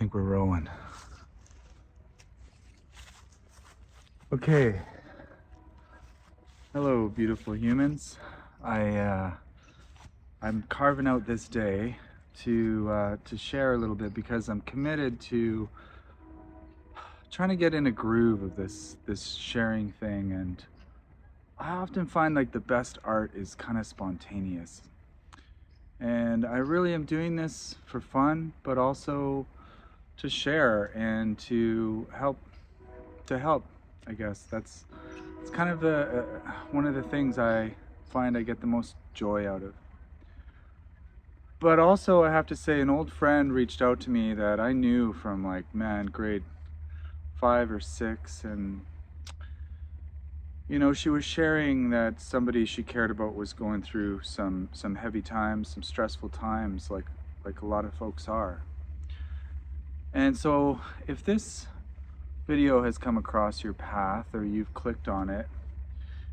think we're rolling. Okay. Hello, beautiful humans. I'm carving out this day to share a little bit because I'm committed to trying to get in a groove of this sharing thing, and I often find like the best art is kind of spontaneous. And I really am doing this for fun, but also to share and to help, I guess. It's kind of one of the things I find I get the most joy out of. But also, I have to say, an old friend reached out to me that I knew from like, man, grade 5 or 6, and she was sharing that somebody she cared about was going through some heavy times, some stressful times, like a lot of folks are. And so, if this video has come across your path or you've clicked on it,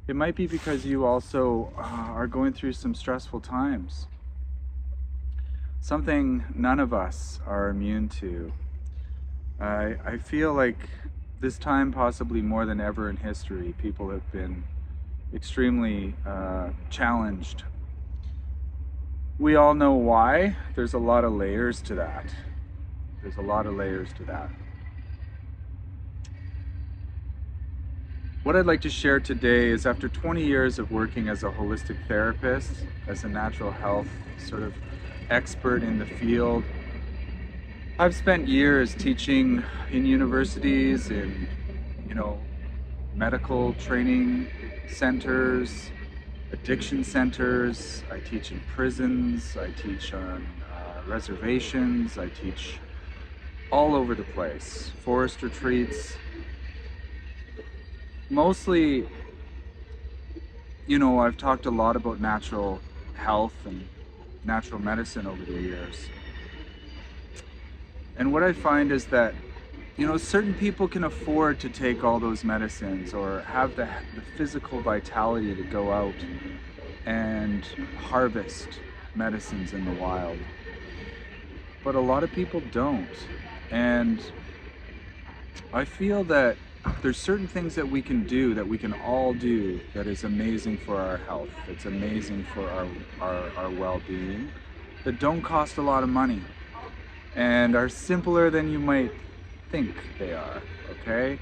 it might be because you also are going through some stressful times. Something none of us are immune to. I feel like this time, possibly more than ever in history, people have been extremely challenged. We all know why. There's a lot of layers to that. What I'd like to share today is, after 20 years of working as a holistic therapist, as a natural health sort of expert in the field, I've spent years teaching in universities, in medical training centers, addiction centers. I teach in prisons. I teach on reservations. I teach all over the place, forest retreats. Mostly, I've talked a lot about natural health and natural medicine over the years. And what I find is that, certain people can afford to take all those medicines or have the physical vitality to go out and harvest medicines in the wild. But a lot of people don't. And I feel that there's certain things that we can do, that we can all do, that is amazing for our health, that's amazing for our well-being, that don't cost a lot of money and are simpler than you might think they are, okay?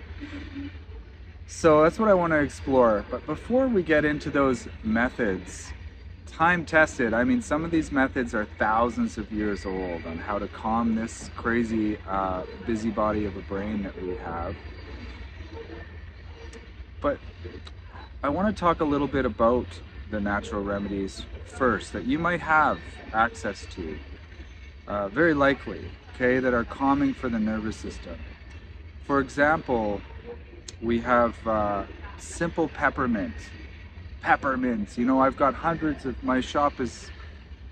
So that's what I want to explore. But before we get into those methods, time-tested, some of these methods are thousands of years old, on how to calm this crazy busybody of a brain that we have. But I want to talk a little bit about the natural remedies first that you might have access to, very likely, okay, that are calming for the nervous system. For example, we have simple peppermints. I've got hundreds of, my shop is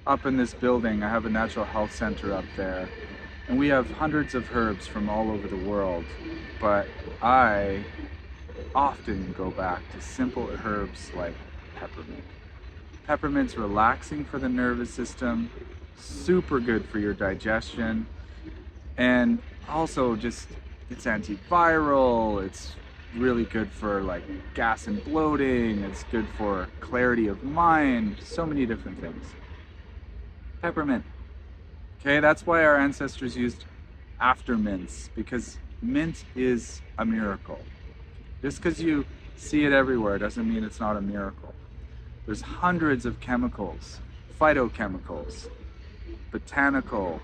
up in this building. I have a natural health center up there, and we have hundreds of herbs from all over the world, but I often go back to simple herbs like peppermint. Peppermint's relaxing for the nervous system, super good for your digestion, and also just, it's antiviral, it's really good for like gas and bloating, it's good for clarity of mind, so many different things. Peppermint. Okay, that's why our ancestors used aftermints, because mint is a miracle. Just because you see it everywhere doesn't mean it's not a miracle. There's hundreds of chemicals, phytochemicals, botanical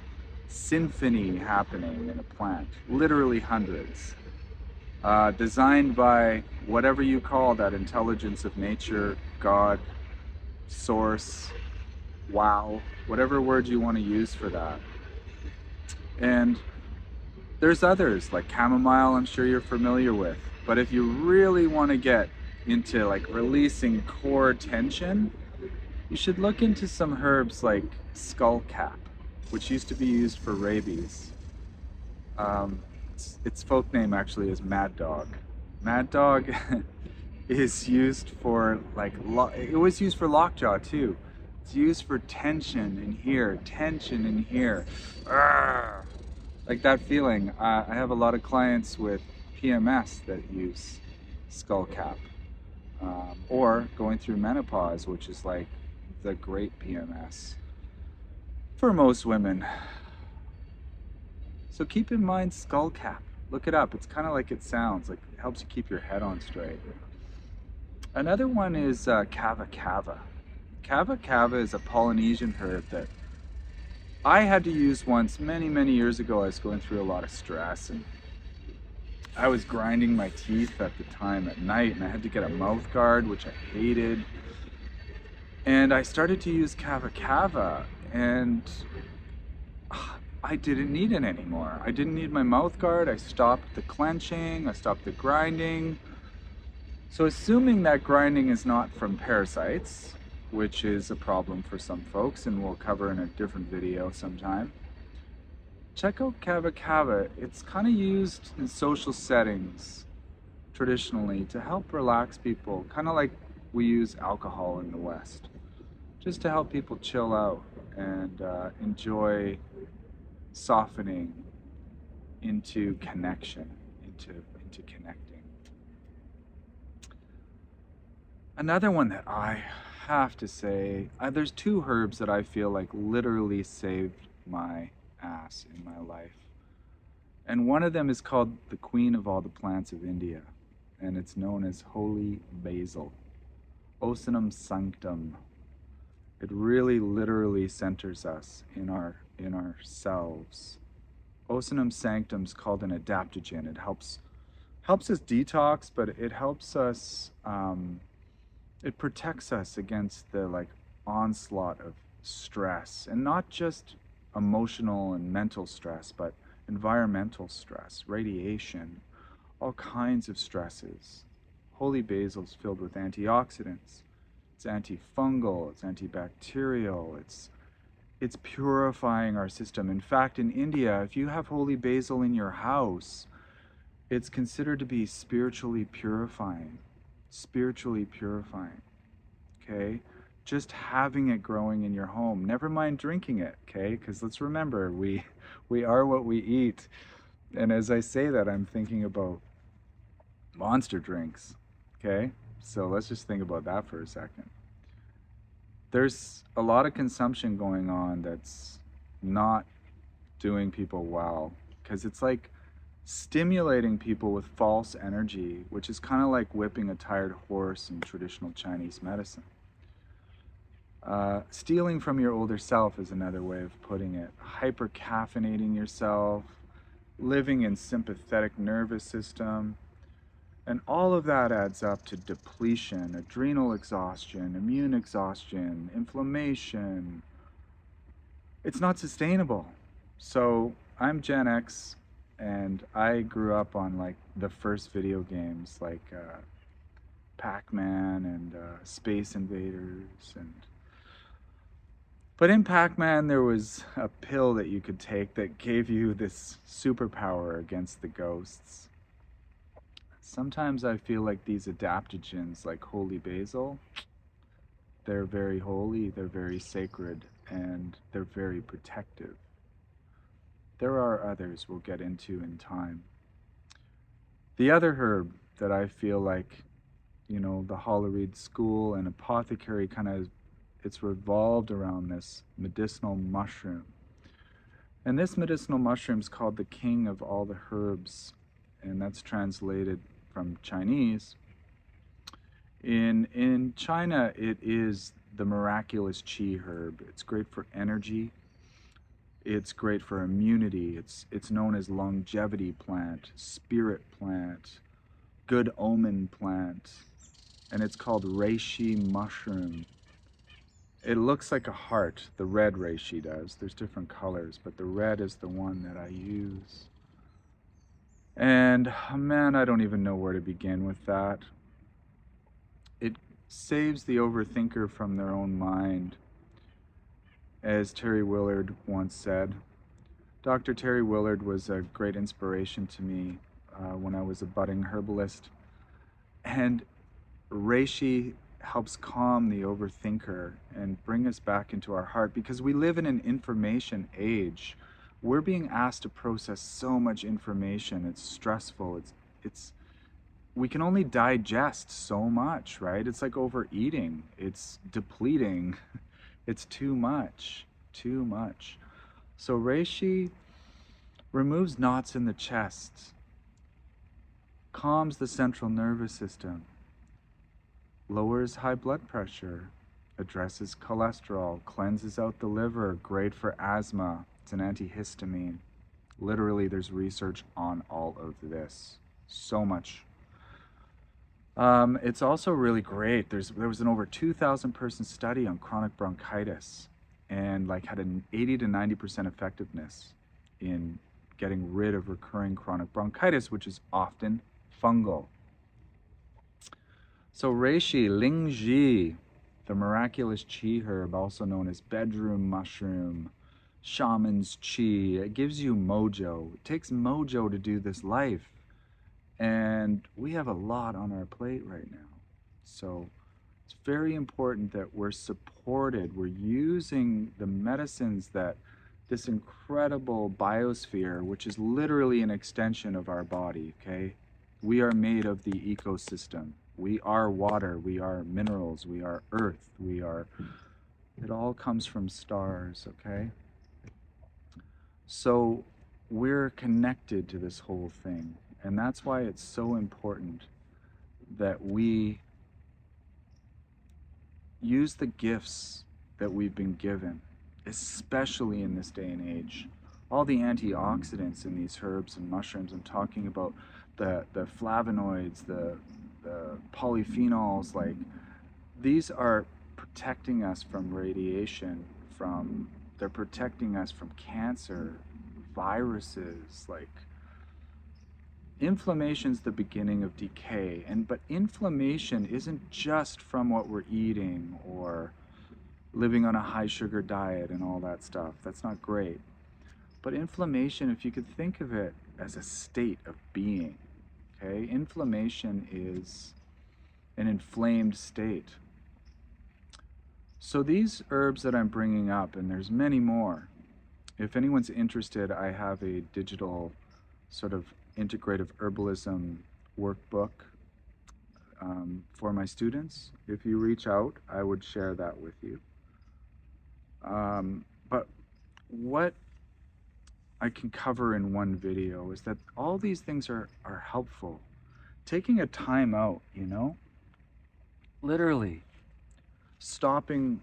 symphony happening in a plant, literally hundreds, designed by whatever you call that intelligence of nature, God, source, wow, whatever word you want to use for that. And there's others like chamomile, I'm sure you're familiar with. But if you really want to get into like releasing core tension, you should look into some herbs like skullcap, which used to be used for rabies. Its folk name actually is mad dog. Mad dog is used for it was used for lockjaw too. It's used for tension in here, tension in here. Arrgh. Like that feeling. I have a lot of clients with PMS that use skullcap, or going through menopause, which is like the great PMS for most women. So keep in mind skullcap. Look it up. It's kind of like it sounds. Like it helps you keep your head on straight. Another one is kava kava. Kava kava is a Polynesian herb that I had to use once many, many years ago. I was going through a lot of stress and I was grinding my teeth at the time at night and I had to get a mouth guard, which I hated. And I started to use kava kava and I didn't need it anymore. I didn't need my mouth guard. I stopped the clenching, I stopped the grinding. So assuming that grinding is not from parasites, which is a problem for some folks and we'll cover in a different video sometime, check out kava kava. It's kind of used in social settings traditionally to help relax people, kind of like we use alcohol in the West, just to help people chill out and enjoy softening into connection, into connecting. Another one that I have to say, there's two herbs that I feel like literally saved my ass in my life. And one of them is called the Queen of all the plants of India, and it's known as holy basil, Ocinum sanctum. It really literally centers us in ourselves. Ocinum sanctum is called an adaptogen. It helps us detox, but it helps us. It protects us against the like onslaught of stress, and not just emotional and mental stress, but environmental stress, radiation, all kinds of stresses. Holy basil is filled with antioxidants. It's antifungal, it's antibacterial, it's purifying our system. In fact, in India, if you have holy basil in your house, it's considered to be spiritually purifying. Spiritually purifying. Okay? Just having it growing in your home. Never mind drinking it, okay? Because let's remember, we are what we eat. And as I say that, I'm thinking about monster drinks. Okay? So let's just think about that for a second. There's a lot of consumption going on that's not doing people well, because it's like stimulating people with false energy, which is kind of like whipping a tired horse in traditional Chinese medicine. Stealing from your older self is another way of putting it. Hypercaffeinating yourself, living in sympathetic nervous system, and all of that adds up to depletion, adrenal exhaustion, immune exhaustion, inflammation. It's not sustainable. So I'm Gen X, and I grew up on like the first video games like Pac-Man and Space Invaders, and but in Pac-Man there was a pill that you could take that gave you this superpower against the ghosts. Sometimes I feel like these adaptogens, like holy basil, they're very holy, they're very sacred, and they're very protective. There are others we'll get into in time. The other herb that I feel like, the Holleride school and apothecary kind of, it's revolved around this medicinal mushroom. And this medicinal mushroom is called the king of all the herbs, and that's translated from Chinese. In China, it is the miraculous qi herb. It's great for energy. It's great for immunity. It's known as longevity plant, spirit plant, good omen plant, and it's called reishi mushroom. It looks like a heart, the red reishi does. There's different colors, but the red is the one that I use. And man, I don't even know where to begin with that. It saves the overthinker from their own mind. As Terry Willard once said, Dr. Terry Willard was a great inspiration to me when I was a budding herbalist. And reishi helps calm the overthinker and bring us back into our heart, because we live in an information age. we're being asked to process so much information. It's stressful. It's we can only digest so much, right? It's like overeating. It's depleting. It's too much. Too much. So reishi removes knots in the chest, calms the central nervous system, lowers high blood pressure, addresses cholesterol, cleanses out the liver, great for asthma. It's an antihistamine. Literally, there's research on all of this. So much. It's also really great. There was an over 2,000 person study on chronic bronchitis, and like had an 80 to 90% effectiveness in getting rid of recurring chronic bronchitis, which is often fungal. So reishi, lingji, the miraculous qi herb, also known as bedroom mushroom, shaman's qi. It gives you mojo. It takes mojo to do this life. And we have a lot on our plate right now. So it's very important that we're supported. We're using the medicines that this incredible biosphere, which is literally an extension of our body, okay? We are made of the ecosystem. We are water, we are minerals, we are earth, it all comes from stars, okay? So we're connected to this whole thing. And that's why it's so important that we use the gifts that we've been given, especially in this day and age. All the antioxidants in these herbs and mushrooms, I'm talking about the flavonoids, the polyphenols, like these are protecting us from radiation, they're protecting us from cancer, viruses, like inflammation's the beginning of decay. But inflammation isn't just from what we're eating or living on a high sugar diet and all that stuff. That's not great. But inflammation, if you could think of it as a state of being, okay? Inflammation is an inflamed state. So these herbs that I'm bringing up, and there's many more, if anyone's interested, I have a digital sort of integrative herbalism workbook for my students. If you reach out, I would share that with you. But what I can cover in one video is that all these things are helpful. Taking a time out, you know, literally stopping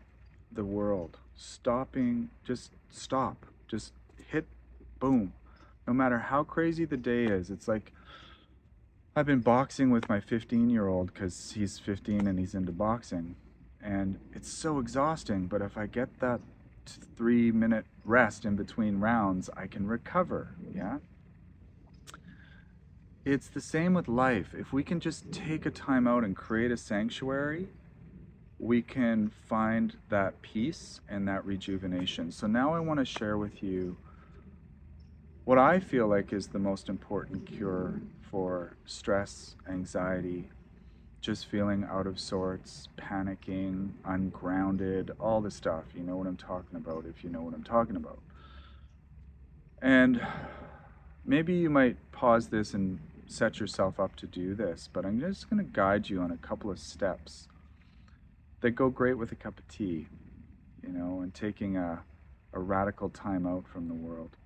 the world, just stop, just hit boom. No matter how crazy the day is, it's like I've been boxing with my 15-year-old because he's 15 and he's into boxing. And it's so exhausting, but if I get that 3-minute rest in between rounds, I can recover, yeah? It's the same with life. If we can just take a time out and create a sanctuary, we can find that peace and that rejuvenation. So now I want to share with you what I feel like is the most important cure for stress, anxiety, just feeling out of sorts, panicking, ungrounded, all the stuff. You know what I'm talking about if you know what I'm talking about. And maybe you might pause this and set yourself up to do this, but I'm just going to guide you on a couple of steps that go great with a cup of tea, you know, and taking a radical time out from the world.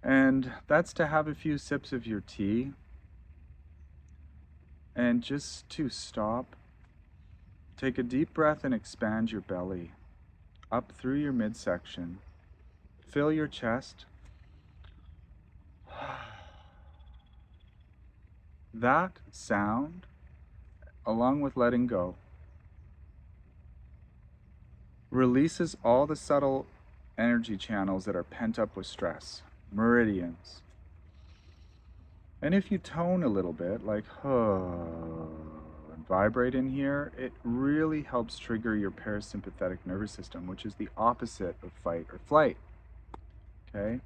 And that's to have a few sips of your tea and just to stop, take a deep breath and expand your belly up through your midsection. Fill your chest. That sound, along with letting go, releases all the subtle energy channels that are pent up with stress, meridians. And if you tone a little bit, like and vibrate in here, it really helps trigger your parasympathetic nervous system, which is the opposite of fight or flight. Okay?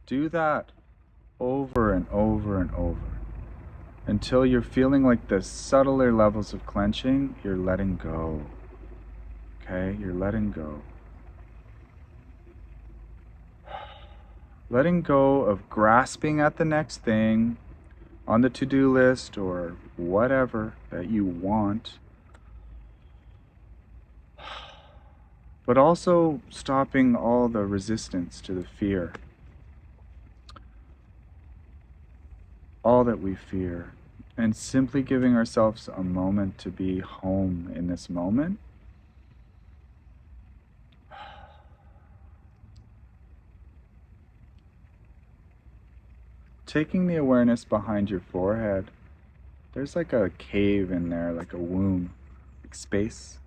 Do that over and over and over. Until you're feeling like the subtler levels of clenching, you're letting go. Okay, you're letting go. Letting go of grasping at the next thing on the to-do list or whatever that you want. But also stopping all the resistance to the fear. All that we fear. And simply giving ourselves a moment to be home in this moment. Taking the awareness behind your forehead. There's like a cave in there, like a womb, like space.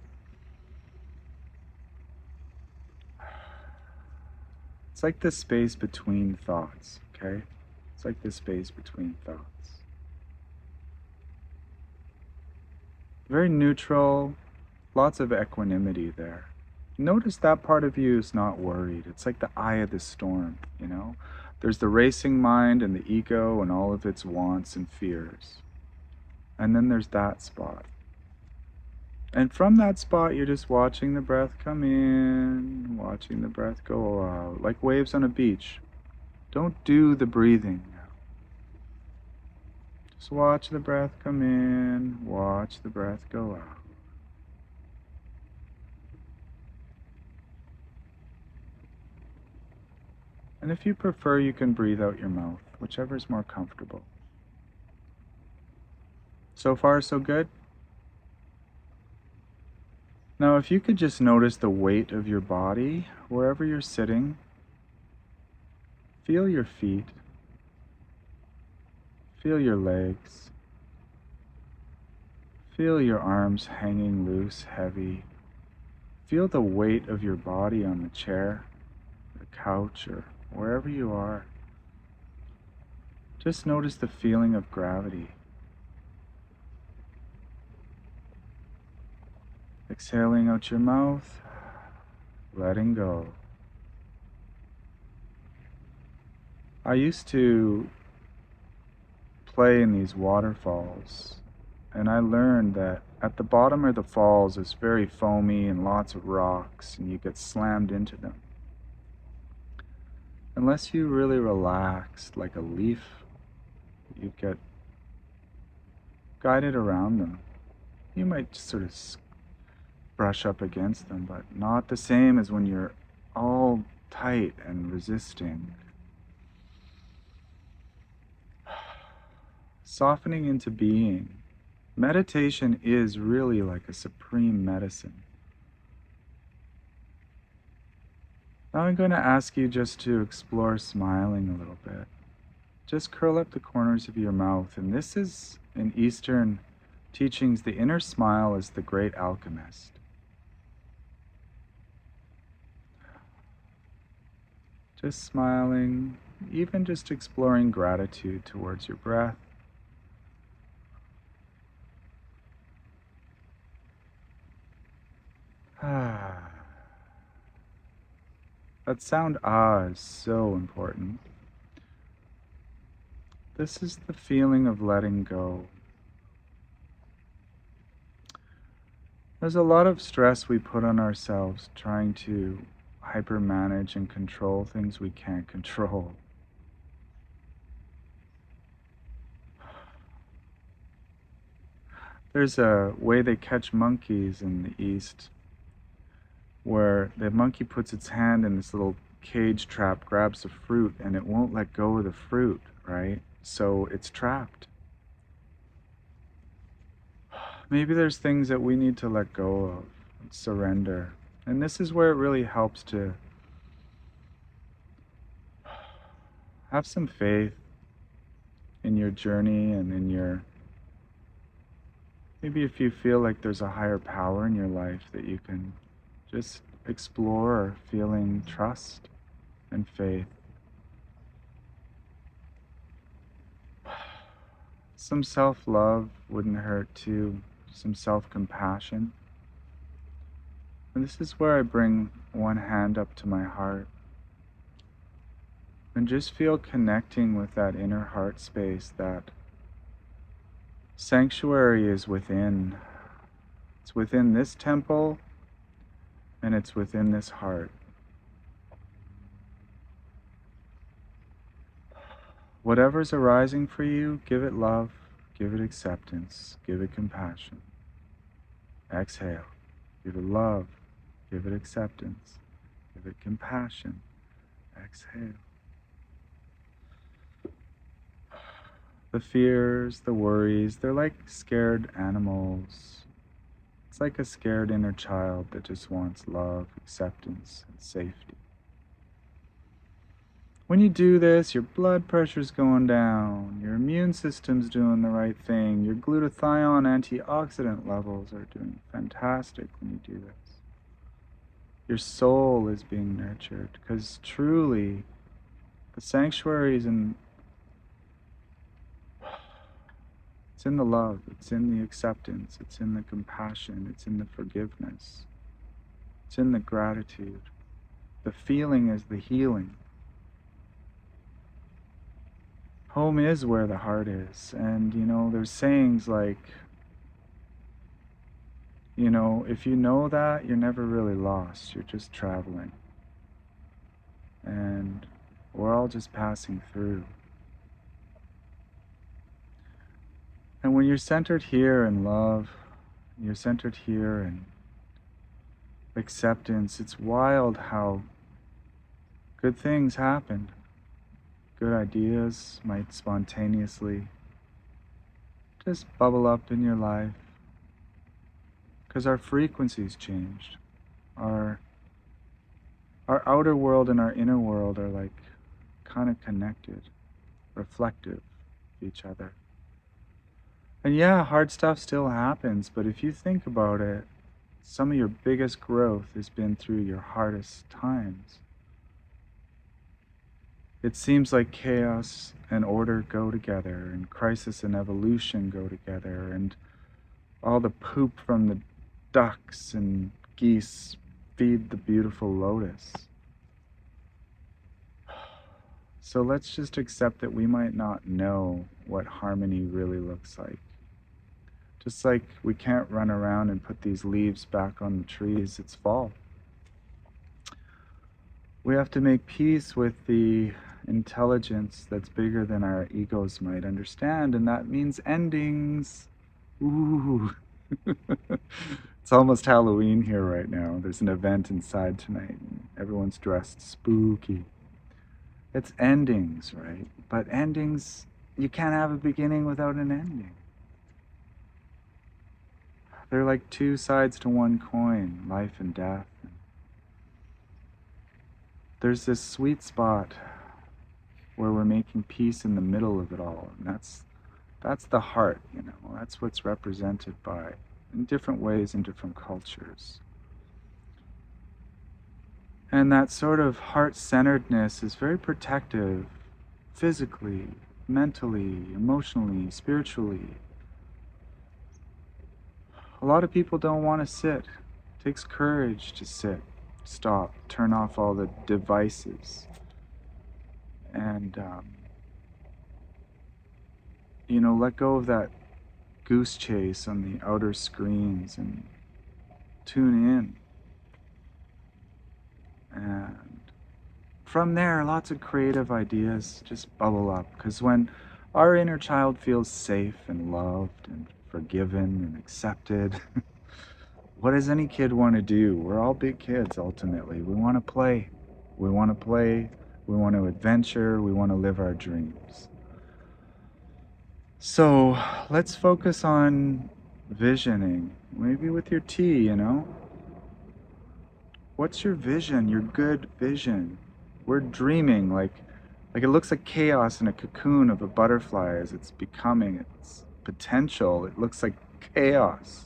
It's like the space between thoughts, okay? It's like the space between thoughts. Very neutral, lots of equanimity there. Notice that part of you is not worried. It's like the eye of the storm, you know? There's the racing mind and the ego and all of its wants and fears. And then there's that spot. And from that spot, you're just watching the breath come in, watching the breath go out, like waves on a beach. Don't do the breathing now. Just watch the breath come in, watch the breath go out. And if you prefer, you can breathe out your mouth, whichever is more comfortable. So far, so good? Now, if you could just notice the weight of your body, wherever you're sitting, feel your feet, feel your legs, feel your arms hanging loose, heavy. Feel the weight of your body on the chair, the couch, or wherever you are. Just notice the feeling of gravity. Exhaling out your mouth, letting go. I used to play in these waterfalls, and I learned that at the bottom of the falls is very foamy and lots of rocks, and you get slammed into them. Unless you really relaxed like a leaf, you get guided around them. You might just sort of brush up against them, but not the same as when you're all tight and resisting. Softening into being. Meditation is really like a supreme medicine. Now I'm going to ask you just to explore smiling a little bit. Just curl up the corners of your mouth, and this is, in Eastern teachings, the inner smile is the great alchemist. Just smiling, even just exploring gratitude towards your breath. That sound ah is so important. This is the feeling of letting go. There's a lot of stress we put on ourselves trying to hypermanage and control things we can't control. There's a way they catch monkeys in the East where the monkey puts its hand in this little cage trap, grabs the fruit, and it won't let go of the fruit, right? So it's trapped. Maybe there's things that we need to let go of, surrender. And this is where it really helps to have some faith in your journey and in your, maybe if you feel like there's a higher power in your life that you can just explore feeling trust and faith. Some self-love wouldn't hurt too, some self-compassion. And this is where I bring one hand up to my heart and just feel connecting with that inner heart space that Sanctuary is within. It's within this temple, and it's within this heart. Whatever's arising for you, give it love, give it acceptance, give it compassion. Exhale. Give it love, give it acceptance, give it compassion. Exhale. The fears, the worries, they're like scared animals. It's like a scared inner child that just wants love, acceptance, and safety. When you do this, your blood pressure's going down, your immune system's doing the right thing, your glutathione antioxidant levels are doing fantastic when you do this. Your soul is being nurtured, because truly, the sanctuary is it's in the love, it's in the acceptance, it's in the compassion, it's in the forgiveness, it's in the gratitude. The feeling is the healing. Home is where the heart is. And, there's sayings like, if you know that, you're never really lost. You're just traveling. And we're all just passing through. And when you're centered here in love, you're centered here in acceptance, it's wild how good things happen. Good ideas might spontaneously just bubble up in your life, because our frequency's changed. Our outer world and our inner world are like kind of connected, reflective of each other. And yeah, hard stuff still happens, but if you think about it, some of your biggest growth has been through your hardest times. It seems like chaos and order go together, and crisis and evolution go together, and all the poop from the ducks and geese feed the beautiful lotus. So let's just accept that we might not know what harmony really looks like. Just like we can't run around and put these leaves back on the trees, it's fall. We have to make peace with the intelligence that's bigger than our egos might understand, and that means endings. Ooh. It's almost Halloween here right now. There's an event inside tonight, and everyone's dressed spooky. It's endings, right? But endings, you can't have a beginning without an ending. They're like two sides to one coin, life and death. There's this sweet spot where we're making peace in the middle of it all, and that's the heart, that's what's represented by, in different ways in different cultures. And that sort of heart-centeredness is very protective, physically, mentally, emotionally, spiritually. A lot of people don't want to sit. It takes courage to sit, stop, turn off all the devices, and let go of that goose chase on the outer screens and tune in. And from there, lots of creative ideas just bubble up, because when our inner child feels safe and loved and forgiven and accepted, what does any kid want to do? We're all big kids, ultimately. We want to play. We want to play. We want to adventure. We want to live our dreams. So let's focus on visioning, maybe with your tea, What's your vision, your good vision? We're dreaming, like it looks like chaos in a cocoon of a butterfly as it's becoming its potential. It looks like chaos,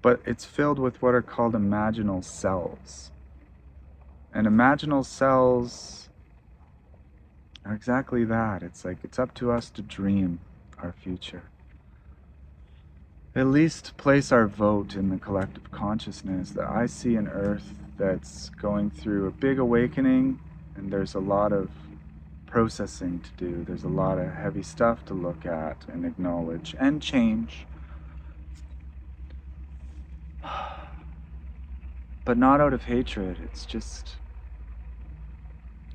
but it's filled with what are called imaginal cells. And imaginal cells are exactly that. It's like it's up to us to dream our future. At least place our vote in the collective consciousness that I see an Earth that's going through a big awakening, and there's a lot of processing to do. There's a lot of heavy stuff to look at and acknowledge and change. But not out of hatred. It's just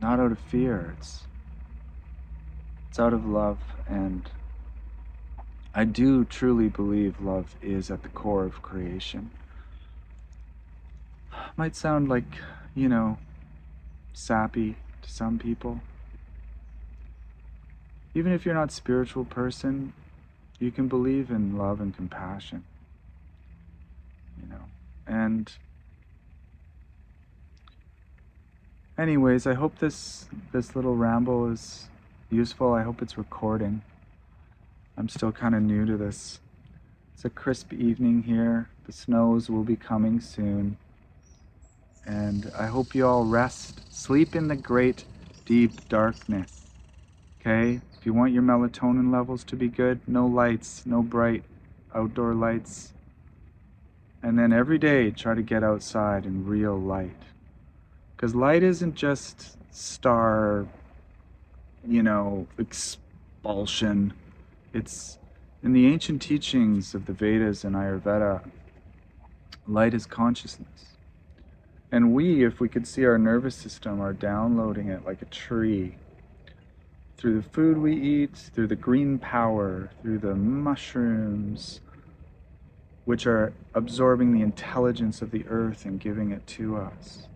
not out of fear. It's out of love. And I do truly believe love is at the core of creation. Might sound like, sappy to some people. Even if you're not a spiritual person, you can believe in love and compassion. And anyways, I hope this little ramble is useful. I hope it's recording. I'm still kind of new to this. It's a crisp evening here. The snows will be coming soon. And I hope you all rest. Sleep in the great, deep darkness. Okay? If you want your melatonin levels to be good, no lights, no bright outdoor lights. And then every day, try to get outside in real light. Because light isn't just star, expulsion. It's in the ancient teachings of the Vedas and Ayurveda, light is consciousness. And we, if we could see our nervous system, are downloading it like a tree. Through the food we eat, through the green power, through the mushrooms, which are absorbing the intelligence of the earth and giving it to us.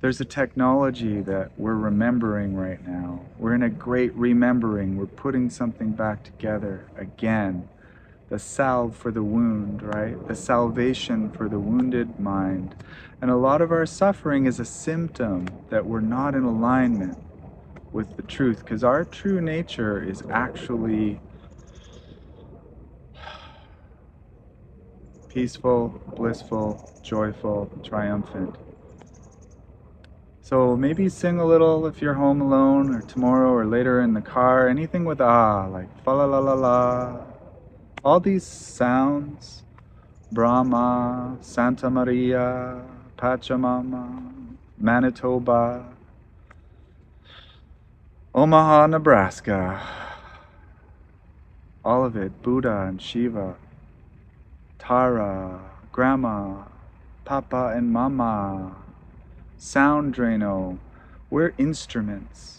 There's a technology that we're remembering right now. We're in a great remembering. We're putting something back together again. The salve for the wound, right? The salvation for the wounded mind. And a lot of our suffering is a symptom that we're not in alignment with the truth, because our true nature is actually peaceful, blissful, joyful, triumphant. So maybe sing a little if you're home alone, or tomorrow, or later in the car. Anything with like fa la la la la. All these sounds, Brahma, Santa Maria, Pachamama, Manitoba, Omaha, Nebraska. All of it, Buddha and Shiva, Tara, Grandma, Papa and Mama, Sound Drano. We're instruments.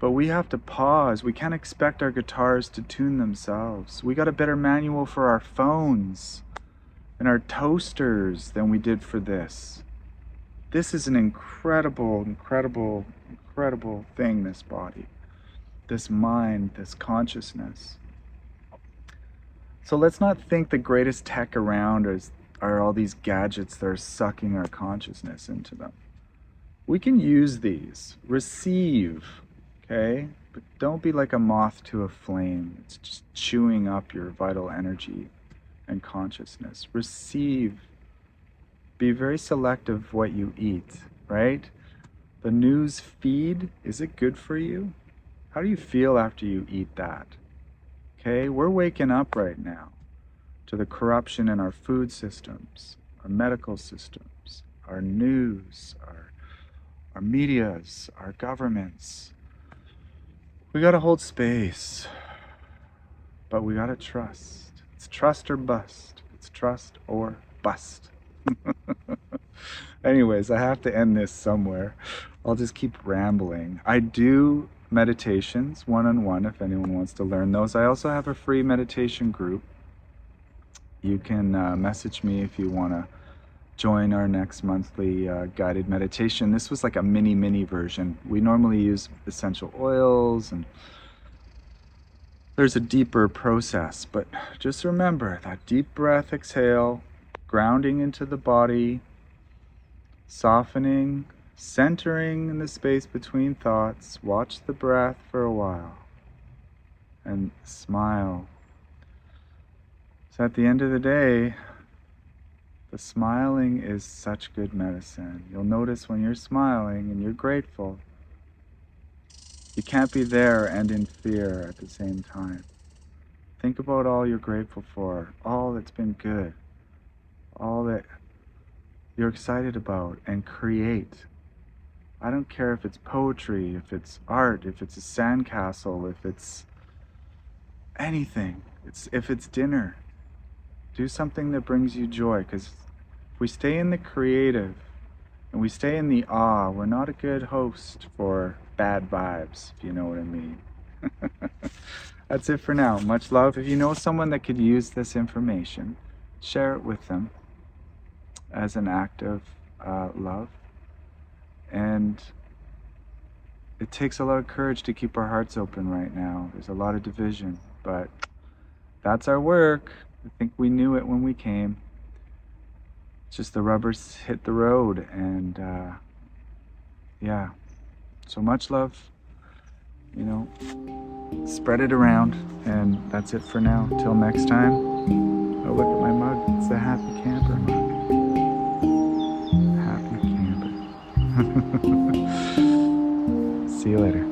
But we have to pause. We can't expect our guitars to tune themselves. We got a better manual for our phones and our toasters than we did for this. This is an incredible, incredible, incredible thing, this body, this mind, this consciousness. So let's not think the greatest tech around are all these gadgets that are sucking our consciousness into them. We can use these, receive, okay? But don't be like a moth to a flame. It's just chewing up your vital energy and consciousness. Receive. Be very selective what you eat, right? The news feed, is it good for you? How do you feel after you eat that? Okay, we're waking up right now to the corruption in our food systems, our medical systems, our news, our medias, our governments. We gotta hold space, but we gotta trust. It's trust or bust. It's trust or bust. Anyways, I have to end this somewhere. I'll just keep rambling. I do meditations one-on-one if anyone wants to learn those. I also have a free meditation group. You can message me if you want to join our next monthly guided meditation. This was like a mini version. We normally use essential oils, and there's a deeper process, but just remember that deep breath, exhale, grounding into the body, softening, centering in the space between thoughts. Watch the breath for a while and smile. So at the end of the day, the smiling is such good medicine. You'll notice when you're smiling and you're grateful, you can't be there and in fear at the same time. Think about all you're grateful for, all that's been good, all that you're excited about, and create. I don't care if it's poetry, if it's art, if it's a sandcastle, if it's anything. If it's dinner. Do something that brings you joy, because if we stay in the creative and we stay in the awe, we're not a good host for bad vibes, if you know what I mean. That's it for now. Much love. If you know someone that could use this information, share it with them as an act of love. And it takes a lot of courage to keep our hearts open right now. There's a lot of division, but that's our work. I think we knew it when we came. It's just the rubbers hit the road, and yeah. So much love, you know, spread it around, and that's it for now. Till next time. Oh, look at my mug. It's the Happy Camper mug. Happy Camper. See you later.